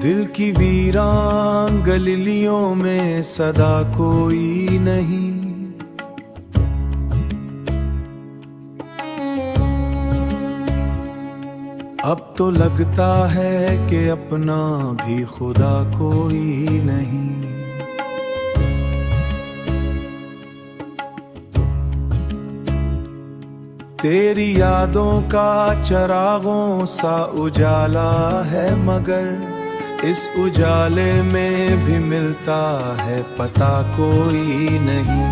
दिल की वीरान गलियों में सदा कोई नहीं। अब तो लगता है कि अपना भी खुदा कोई नहीं। तेरी यादों का चिरागों सा उजाला है, मगर इस उजाले में भी मिलता है पता कोई नहीं।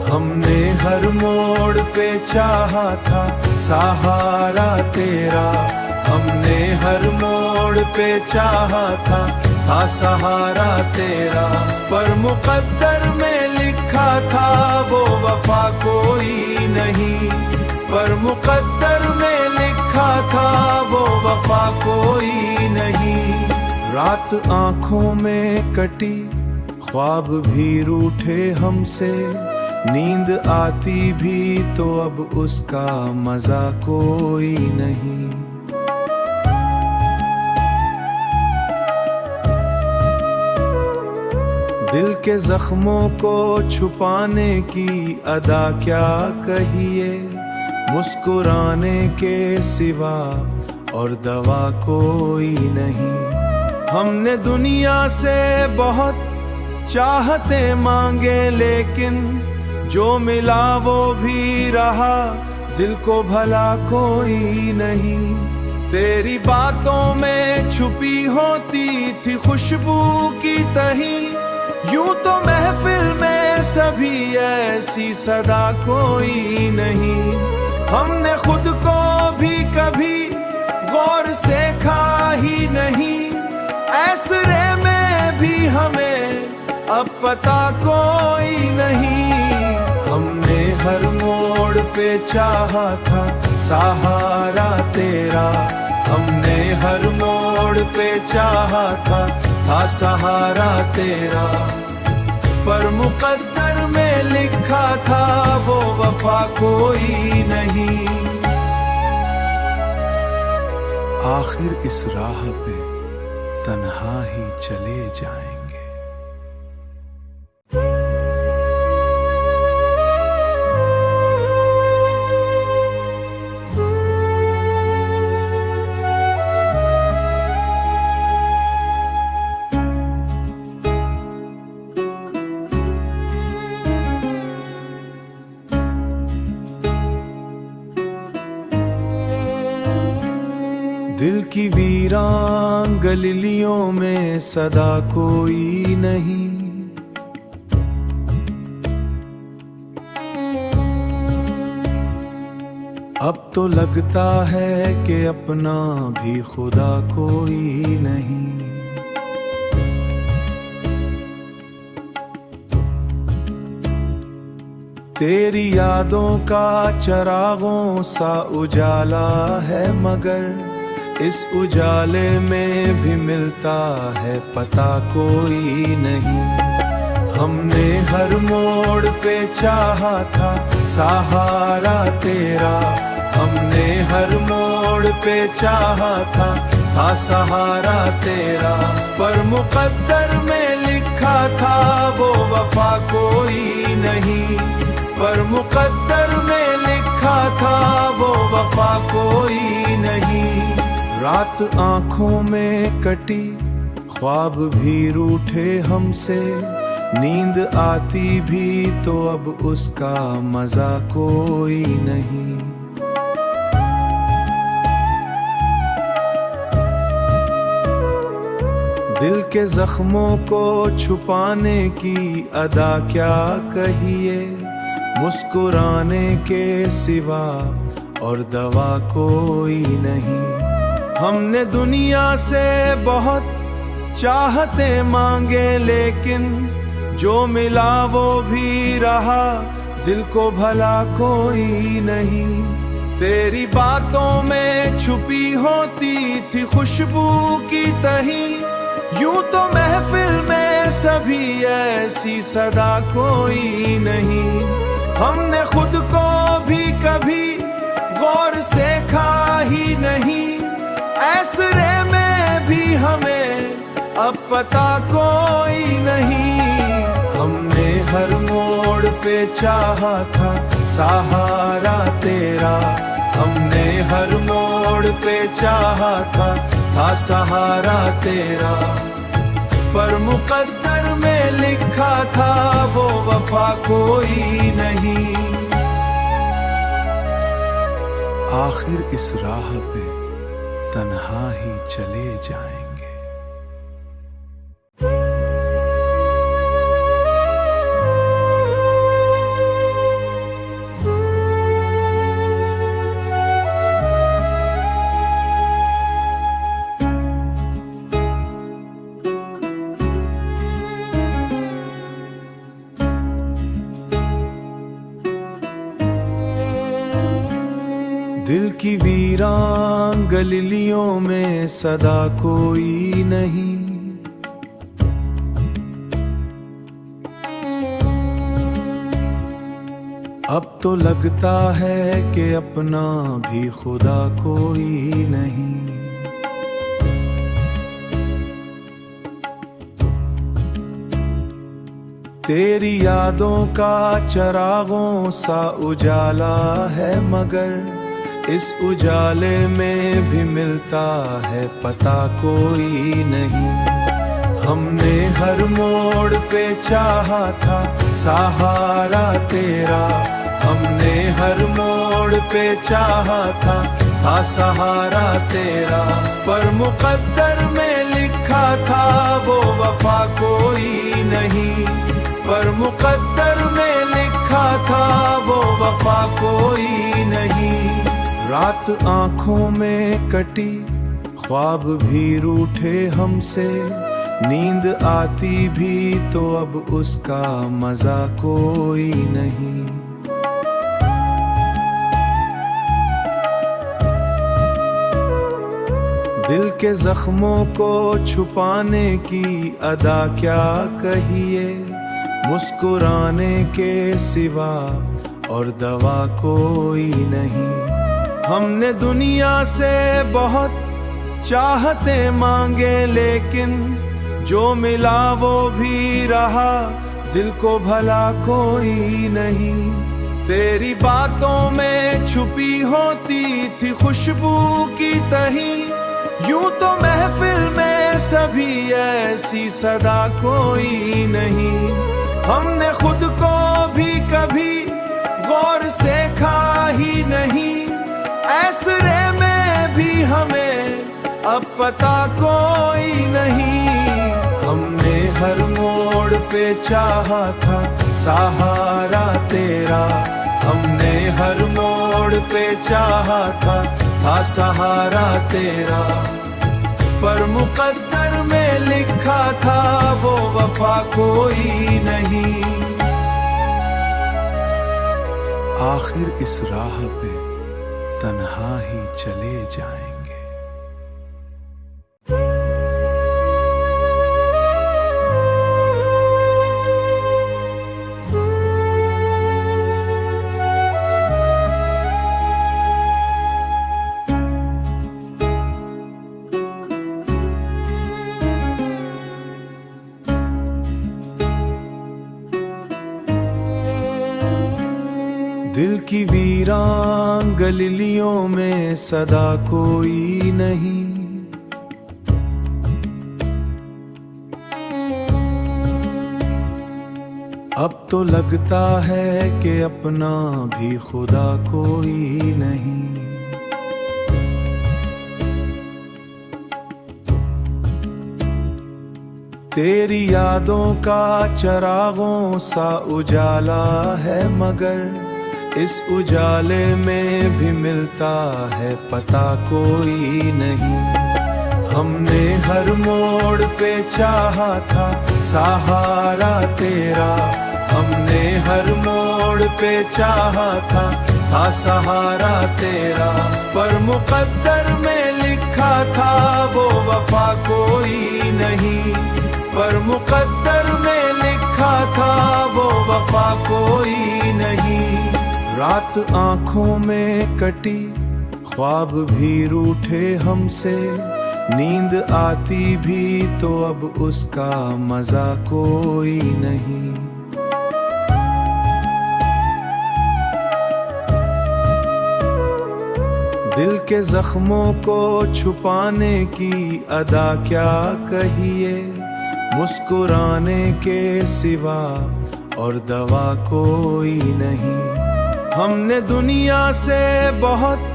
हमने हर मोड़ पे चाहा था सहारा तेरा, हमने हर मोड़ पे चाहा था सहारा तेरा। पर मुकद्दर में लिखा था वो वफा कोई नहीं, पर मुकद्दर में लिखा था वो वफा कोई नहीं। रात आंखों में कटी, ख्वाब भी रूठे हमसे, नींद आती भी तो अब उसका मजा कोई नहीं। दिल के जख्मों को छुपाने की अदा क्या कहिए, मुस्कुराने के सिवा और दवा कोई नहीं। हमने दुनिया से बहुत चाहते मांगे, लेकिन जो मिला वो भी रहा, दिल को भला कोई नहीं। तेरी बातों में छुपी होती थी खुशबू की तही, यूं तो महफिल में सभी ऐसी सदा कोई नहीं। हमने खुद को भी कभी गौर से खा ही नहीं, ऐसरे में भी हमें अब पता कोई नहीं। हमने हर मोड़ पे चाहा था सहारा तेरा, हमने हर मोड़ पे चाहा था सहारा तेरा। पर मुकद्दर में लिखा था वो वफा कोई नहीं। आखिर इस राह पे तन्हा ही चले जाएंगे। दिल की वीरान गलियों में सदा कोई नहीं। अब तो लगता है कि अपना भी खुदा कोई नहीं। तेरी यादों का चिरागों सा उजाला है, मगर इस उजाले में भी मिलता है पता कोई नहीं। हमने हर मोड़ पे चाहा था सहारा तेरा, हमने हर मोड़ पे चाहा था सहारा तेरा। पर मुकद्दर में लिखा था वो वफा कोई नहीं, पर मुकद्दर में लिखा था वो वफा कोई नहीं। रात आंखों में कटी, ख्वाब भी रूठे हमसे, नींद आती भी तो अब उसका मजा कोई नहीं। दिल के जख्मों को छुपाने की अदा क्या कहिए, मुस्कुराने के सिवा और दवा कोई नहीं। हमने दुनिया से बहुत चाहते मांगे, लेकिन जो मिला वो भी रहा, दिल को भला कोई नहीं। तेरी बातों में छुपी होती थी खुशबू की तही, यूं तो महफिल में सभी ऐसी सदा कोई नहीं। हमने खुद को भी कभी गौर से खा ही नहीं, ऐसरे में भी हमें पता कोई नहीं। हमने हर मोड़ पे चाहा था सहारा तेरा, हमने हर मोड़ पे चाहा था सहारा तेरा। पर मुकद्दर में लिखा था वो वफा कोई नहीं। आखिर इस राह पे तन्हा ही चले जाएंगे। दिल की वीरान गलियों में सदा कोई नहीं। अब तो लगता है कि अपना भी खुदा कोई नहीं। तेरी यादों का चरागों सा उजाला है, मगर इस उजाले में भी मिलता है पता कोई नहीं। हमने हर मोड़ पे चाहा था सहारा तेरा, हमने हर मोड़ पे चाहा था सहारा तेरा। पर मुकद्दर में लिखा था वो वफा कोई नहीं। पर मुकद्दर में लिखा था वो वफा कोई नहीं। रात आंखों में कटी, ख्वाब भी रूठे हमसे, नींद आती भी तो अब उसका मजा कोई नहीं। दिल के जख्मों को छुपाने की अदा क्या कहिए, मुस्कुराने के सिवा और दवा कोई नहीं। हमने दुनिया से बहुत चाहते मांगे, लेकिन जो मिला वो भी रहा, दिल को भला कोई नहीं। तेरी बातों में छुपी होती थी खुशबू की तही, यूं तो महफिल में सभी ऐसी सदा कोई नहीं। हमने खुद को भी कभी गौर से खा ही नहीं, ऐसरे में भी हमें अब पता कोई नहीं। हमने हर मोड़ पे चाहा था सहारा तेरा, हमने हर मोड़ पे चाहा था सहारा तेरा। पर मुकद्दर में लिखा था वो वफा कोई नहीं। आखिर इस राह पे तन्हा ही चले जाएंगे। दिल की वीरान गलियों में सदा कोई नहीं। अब तो लगता है कि अपना भी खुदा कोई नहीं। तेरी यादों का चरागों सा उजाला है, मगर इस उजाले में भी मिलता है पता कोई नहीं। हमने हर मोड़ पे चाहा था सहारा तेरा, हमने हर मोड़ पे चाहा था सहारा तेरा। पर मुकद्दर में लिखा था वो वफा कोई नहीं। पर मुकद्दर में लिखा था वो वफा कोई नहीं। रात आंखों में कटी, ख्वाब भी रूठे हमसे, नींद आती भी तो अब उसका मजा कोई नहीं। दिल के जख्मों को छुपाने की अदा क्या कहिए, मुस्कुराने के सिवा और दवा कोई नहीं। हमने दुनिया से बहुत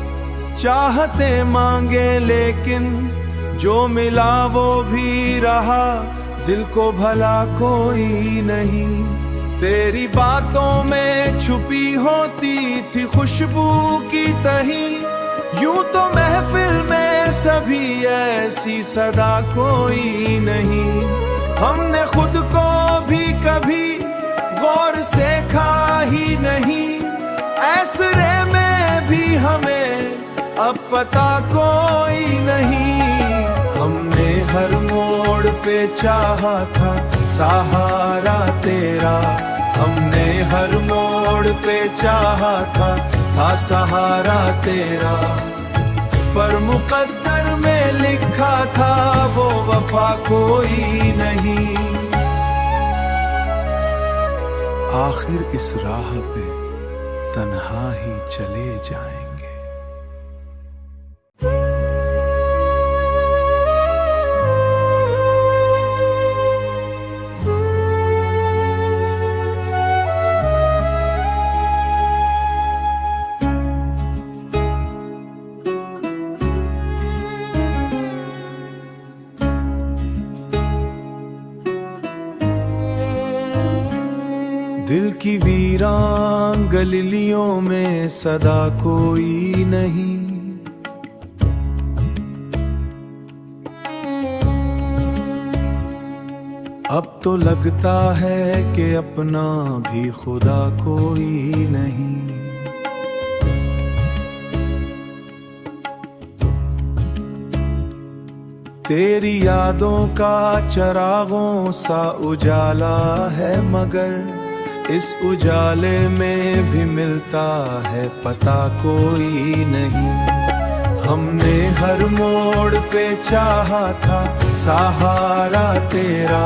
चाहते मांगे, लेकिन जो मिला वो भी रहा, दिल को भला कोई नहीं। तेरी बातों में छुपी होती थी खुशबू की तही, यूं तो महफिल में सभी ऐसी सदा कोई नहीं। हमने खुद को भी कभी गौर से खा ही नहीं, ऐसरे में भी हमें अब पता कोई नहीं। हमने हर मोड़ पे चाहा था सहारा तेरा, हमने हर मोड़ पे चाहा था सहारा तेरा, पर मुकद्दर में लिखा था वो वफा कोई नहीं। आखिर इस राह पे तन्हा ही चले जाएंगे। दिल की वीरान गलियों में सदा कोई नहीं। अब तो लगता है कि अपना भी खुदा कोई नहीं। तेरी यादों का चरागों सा उजाला है, मगर इस उजाले में भी मिलता है पता कोई नहीं। हमने हर मोड़ पे चाहा था सहारा तेरा,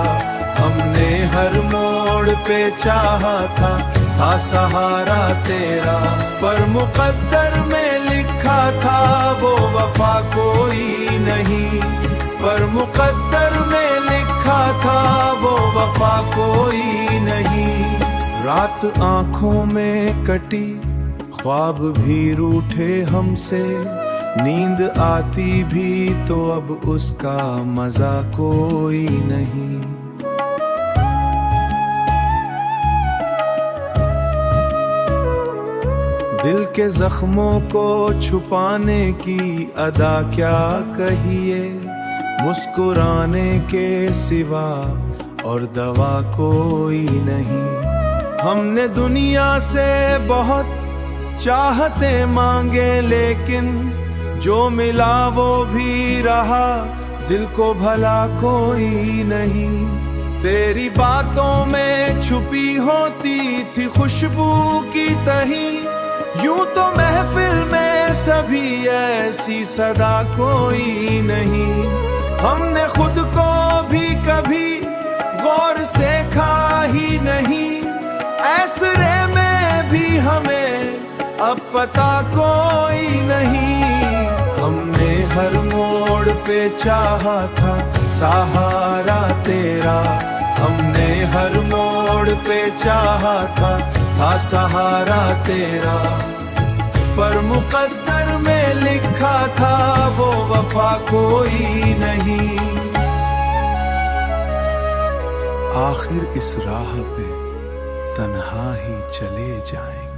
हमने हर मोड़ पे चाहा था सहारा तेरा, पर मुकद्दर में लिखा था वो वफा कोई नहीं। पर मुकद्दर में लिखा था वो वफा कोई नहीं। रात आंखों में कटी, ख्वाब भी रूठे हमसे, नींद आती भी तो अब उसका मजा कोई नहीं। दिल के जख्मों को छुपाने की अदा क्या कहिए, मुस्कुराने के सिवा और दवा कोई नहीं। हमने दुनिया से बहुत चाहते मांगे, लेकिन जो मिला वो भी रहा, दिल को भला कोई नहीं। तेरी बातों में छुपी होती थी खुशबू की तही, यूं तो महफिल में सभी ऐसी सदा कोई नहीं। हमने खुद को भी कभी गौर से खा ही नहीं, ऐसरे में भी हमें अब पता कोई नहीं। हमने हर मोड़ पे चाहा था सहारा तेरा, हमने हर मोड़ पे चाहा था सहारा तेरा, पर मुकद्दर में लिखा था वो वफा कोई नहीं। आखिर इस राह पे तन्हा ही चले जाएंगे।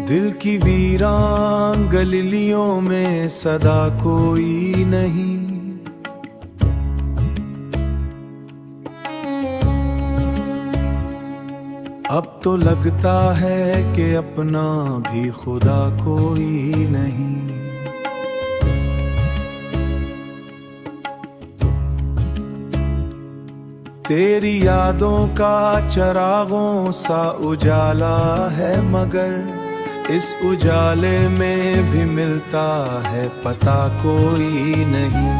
दिल की वीरान गलियों में सदा कोई नहीं। अब तो लगता है कि अपना भी खुदा कोई नहीं। तेरी यादों का चरागों सा उजाला है, मगर इस उजाले में भी मिलता है पता कोई नहीं।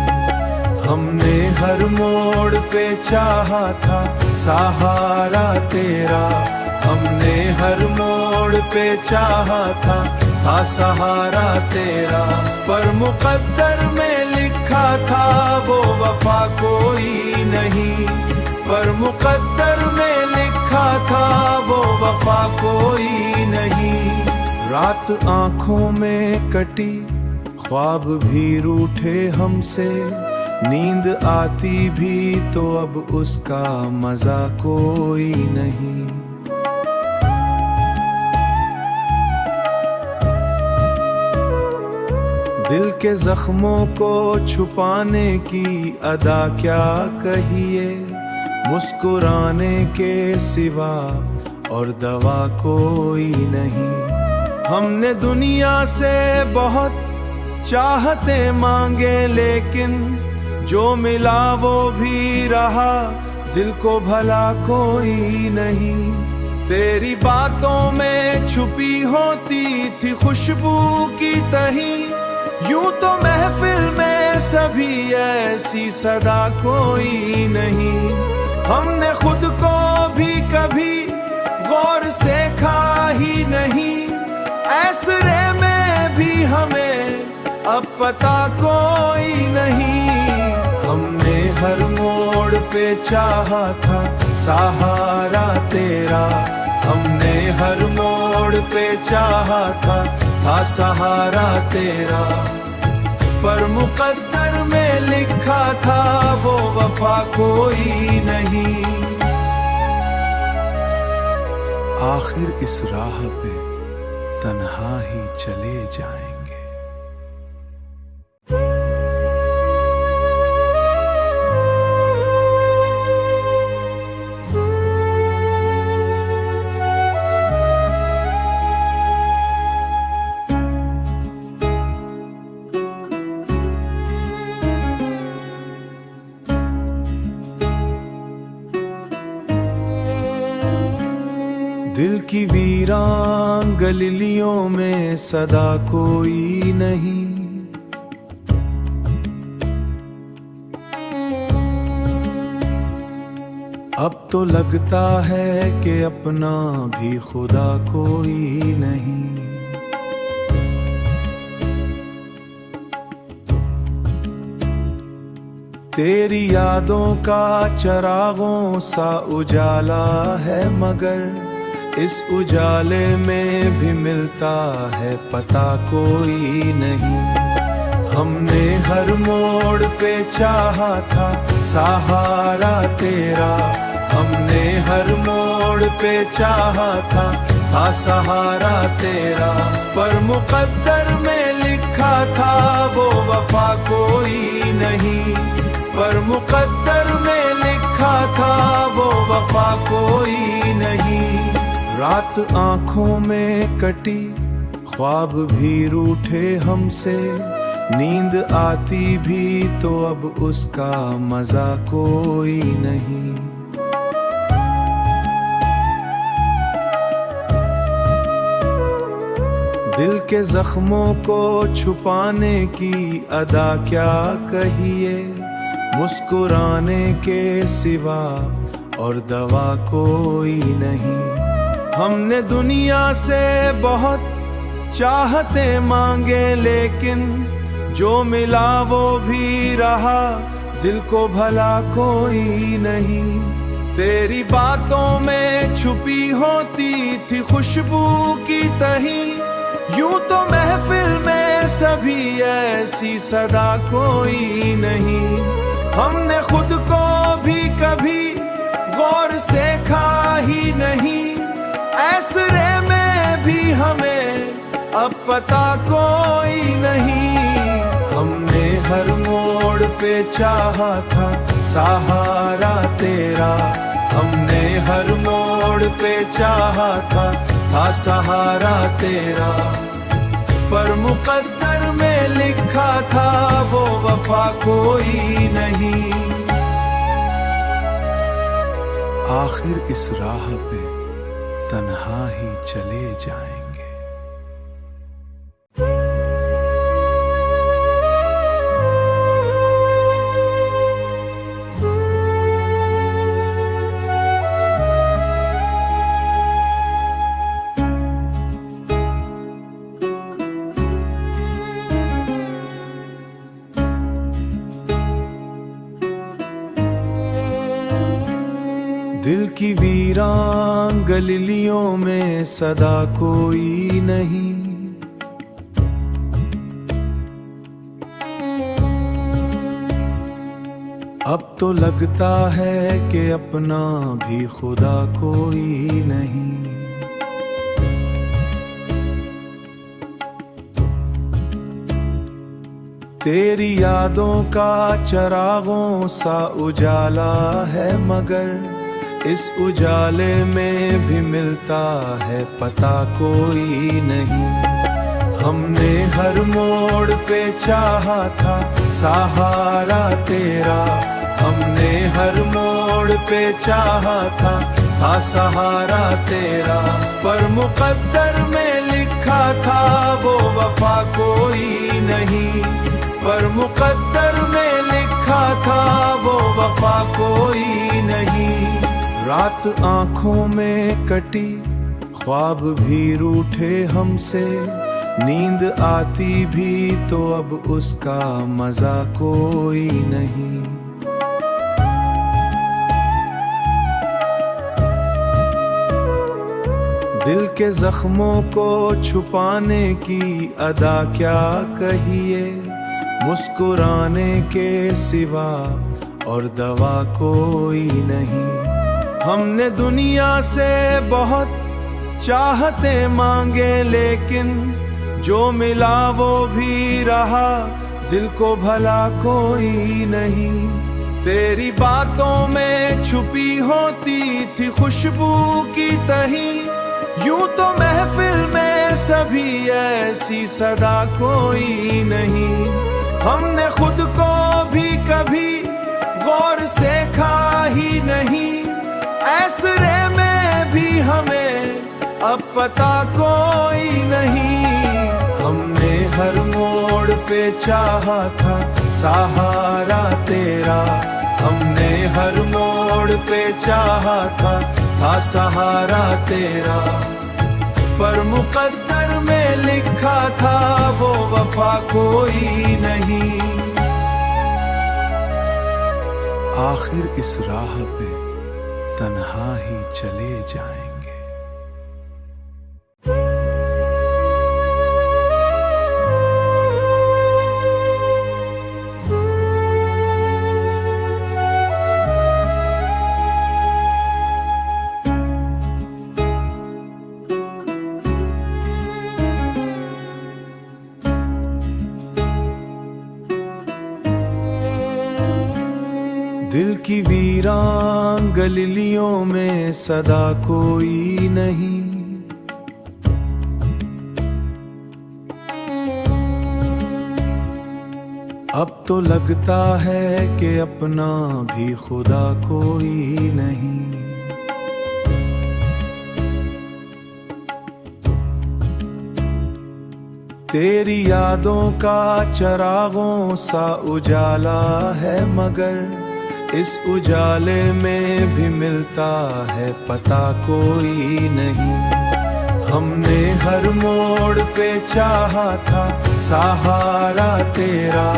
हमने हर मोड़ पे चाहा था सहारा तेरा, हमने हर मोड़ पे चाहा था सहारा तेरा, पर मुकद्दर में लिखा था वो वफा कोई नहीं, पर मुकद्दर में लिखा था वो वफा कोई नहीं। रात आंखों में कटी, ख्वाब भी रूठे हमसे, नींद आती भी तो अब उसका मजा कोई नहीं। दिल के जख्मों को छुपाने की अदा क्या कहिए, मुस्कुराने के सिवा और दवा कोई नहीं। हमने दुनिया से बहुत चाहते मांगे, लेकिन जो मिला वो भी रहा, दिल को भला कोई नहीं। तेरी बातों में छुपी होती थी खुशबू की तही, यूं तो महफिल में सभी ऐसी सदा कोई नहीं। हमने खुद को भी कभी गौर से खा ही नहीं, ऐसरे में भी हमें अब पता कोई नहीं। हमने हर मोड़ पे चाहा था सहारा तेरा, हमने हर मोड़ पे चाहा था सहारा तेरा, पर मुकद्दर में लिखा था वो वफा कोई नहीं। आखिर इस राह पे तन्हा ही चले जाएंगे। दिल की वीरान गलियों में सदा कोई नहीं, अब तो लगता है कि अपना भी खुदा कोई नहीं। तेरी यादों का चरागों सा उजाला है, मगर इस उजाले में भी मिलता है पता कोई नहीं। हमने हर मोड़ पे चाहा था सहारा तेरा, हमने हर मोड़ पे चाहा था सहारा तेरा, पर मुकद्दर में लिखा था वो वफा कोई नहीं, पर मुकद्दर में लिखा था वो वफा कोई नहीं। रात आंखों में कटी, ख्वाब भी रूठे हमसे, नींद आती भी तो अब उसका मजा कोई नहीं। दिल के जख्मों को छुपाने की अदा क्या कहिए, मुस्कुराने के सिवा और दवा कोई नहीं। हमने दुनिया से बहुत चाहते मांगे, लेकिन जो मिला वो भी रहा, दिल को भला कोई नहीं। तेरी बातों में छुपी होती थी खुशबू की तही, यूं तो महफिल में सभी ऐसी सदा कोई नहीं। हमने खुद को भी कभी गौर से खा ही नहीं, ऐसरे में भी हमें अब पता कोई नहीं। हमने हर मोड़ पे चाहा था सहारा तेरा, हमने हर मोड़ पे चाहा था सहारा तेरा, पर मुकद्दर में लिखा था वो वफा कोई नहीं। आखिर इस राह पे तन्हा ही चले जाएंगे। दिल की वीरान गलियों में सदा कोई नहीं, अब तो लगता है कि अपना भी खुदा कोई नहीं। तेरी यादों का चरागों सा उजाला है, मगर इस उजाले में भी मिलता है पता कोई नहीं। हमने हर मोड़ पे चाहा था सहारा तेरा, हमने हर मोड़ पे चाहा था सहारा तेरा, पर मुकद्दर में लिखा था वो वफा कोई नहीं, पर मुकद्दर में लिखा था वो वफा कोई नहीं। रात आंखों में कटी, ख्वाब भी रूठे हमसे, नींद आती भी तो अब उसका मजा कोई नहीं। दिल के जख्मों को छुपाने की अदा क्या कहिए, मुस्कुराने के सिवा और दवा कोई नहीं। हमने दुनिया से बहुत चाहते मांगे, लेकिन जो मिला वो भी रहा, दिल को भला कोई नहीं। तेरी बातों में छुपी होती थी खुशबू की तही, यूं तो महफिल में सभी ऐसी सदा कोई नहीं। हमने खुद को भी कभी गौर से खा ही नहीं, ऐसरे में भी हमें अब पता कोई नहीं। हमने हर मोड़ पे चाहा था सहारा तेरा, हमने हर मोड़ पे चाहा था सहारा तेरा, पर मुकद्दर में लिखा था वो वफा कोई नहीं। आखिर इस राह पे तन्हा ही चले जाएंगे। दिल की वीरान गलियों में सदा कोई नहीं, अब तो लगता है कि अपना भी खुदा कोई नहीं। तेरी यादों का चरागों सा उजाला है, मगर इस उजाले में भी मिलता है पता कोई नहीं। हमने हर मोड़ पे चाहा था सहारा तेरा,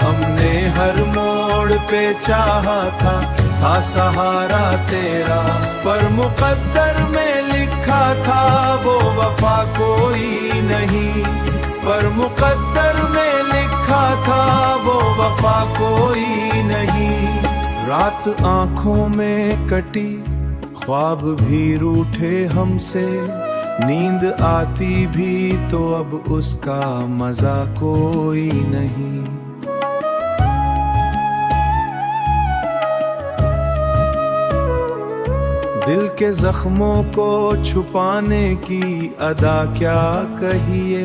हमने हर मोड़ पे चाहा था सहारा तेरा, पर मुकद्दर में लिखा था वो वफा कोई नहीं, पर मुकद्दर में लिखा था वो वफा कोई नहीं। रात आंखों में कटी, ख्वाब भी रूठे हमसे, नींद आती भी तो अब उसका मजा कोई नहीं। दिल के जख्मों को छुपाने की अदा क्या कहिए,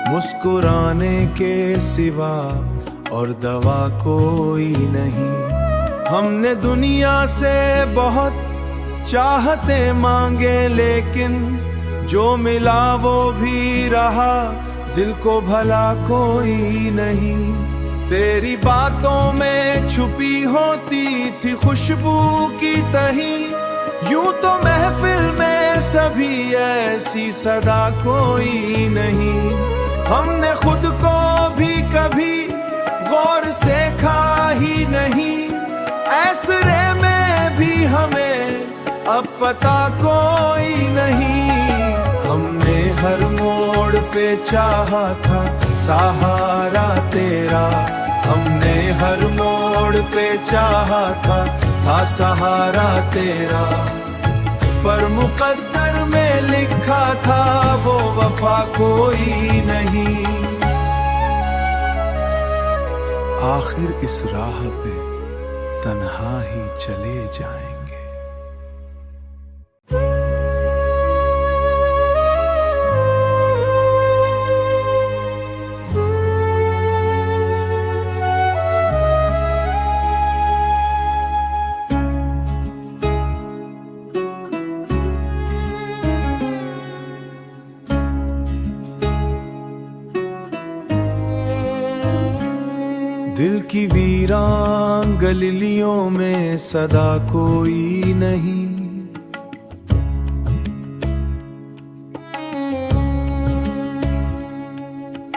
मुस्कुराने के सिवा और दवा कोई नहीं। हमने दुनिया से बहुत चाहते मांगे, लेकिन जो मिला वो भी रहा, दिल को भला कोई नहीं। तेरी बातों में छुपी होती थी खुशबू की तही, यूं तो महफिल में सभी ऐसी सदा कोई नहीं। हमने खुद को भी कभी गौर से खा ही नहीं, ऐसरे में भी हमें अब पता कोई नहीं। हमने हर मोड़ पे चाहा था सहारा तेरा, हमने हर मोड़ पे चाहा था सहारा तेरा, पर मुकद्दर में लिखा था वो वफा कोई नहीं। आखिर इस राह पे तन्हा ही चले जाएंगे। दिल की वीरान गलियों में सदा कोई नहीं,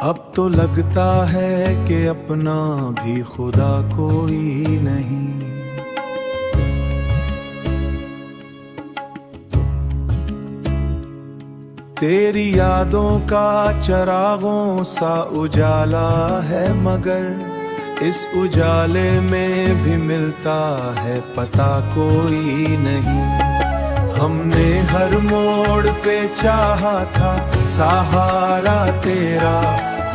अब तो लगता है कि अपना भी खुदा कोई नहीं। तेरी यादों का चरागों सा उजाला है, मगर इस उजाले में भी मिलता है पता कोई नहीं। हमने हर मोड़ पे चाहा था सहारा तेरा,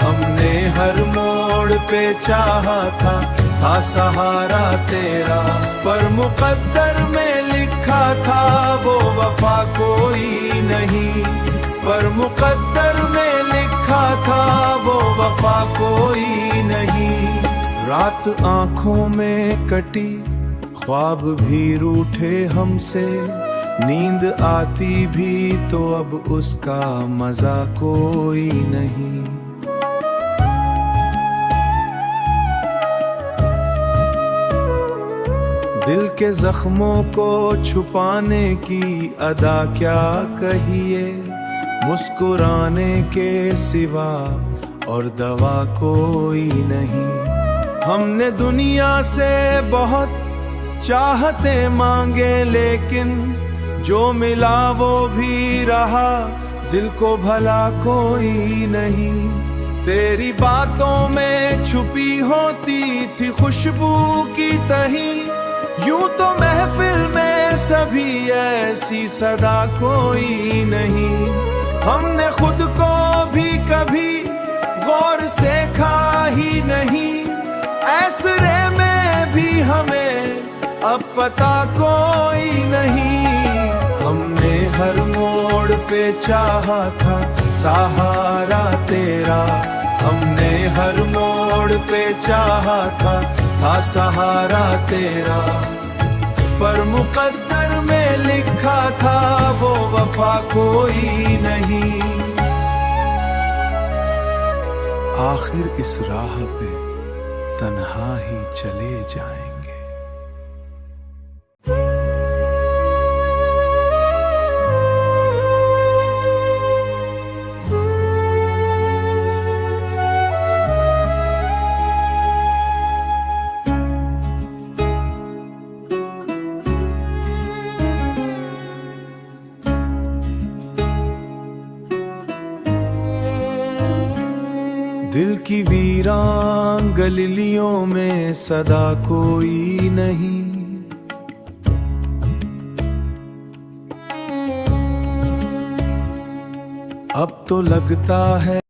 हमने हर मोड़ पे चाहा था सहारा तेरा, पर मुकद्दर में लिखा था वो वफा कोई नहीं। पर मुकद्दर में लिखा था वो वफा कोई नहीं। रात आंखों में कटी, ख्वाब भी रूठे हमसे, नींद आती भी तो अब उसका मजा कोई नहीं। दिल के जख्मों को छुपाने की अदा क्या कहिए, मुस्कुराने के सिवा और दवा कोई नहीं। हमने दुनिया से बहुत चाहते मांगे, लेकिन जो मिला वो भी रहा, दिल को भला कोई नहीं। तेरी बातों में छुपी होती थी खुशबू की तही, यूं तो महफिल में सभी ऐसी सदा कोई नहीं। हमने खुद को भी कभी गौर से खा ही नहीं, ऐसरे में भी हमें अब पता कोई नहीं। हमने हर मोड़ पे चाहा था सहारा तेरा, हमने हर मोड़ पे चाहा था सहारा तेरा, पर मुकद्दर में लिखा था वो वफा कोई नहीं। आखिर इस राह पे तन्हा ही चले जाएंगे। दिल की वीरान गलियों में सदा कोई नहीं, अब तो लगता है